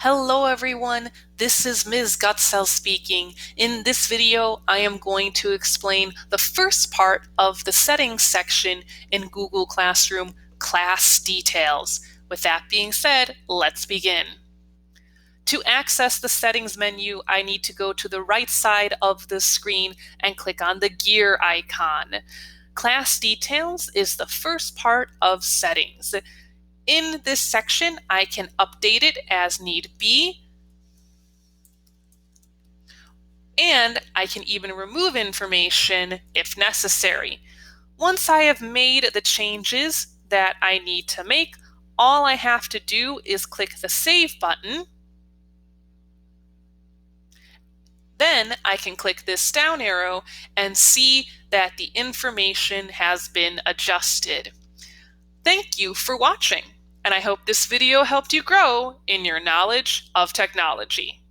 Hello everyone, this is Ms. Gutzel speaking. In this video, I am going to explain the first part of the settings section in Google Classroom, class details. With that being said, let's begin. To access the settings menu, I need to go to the right side of the screen and click on the gear icon. Class details is the first part of settings. In this section, I can update it as need be, and I can even remove information if necessary. Once I have made the changes that I need to make, all I have to do is click the Save button. Then I can click this down arrow and see that the information has been adjusted. Thank you for watching, and I hope this video helped you grow in your knowledge of technology.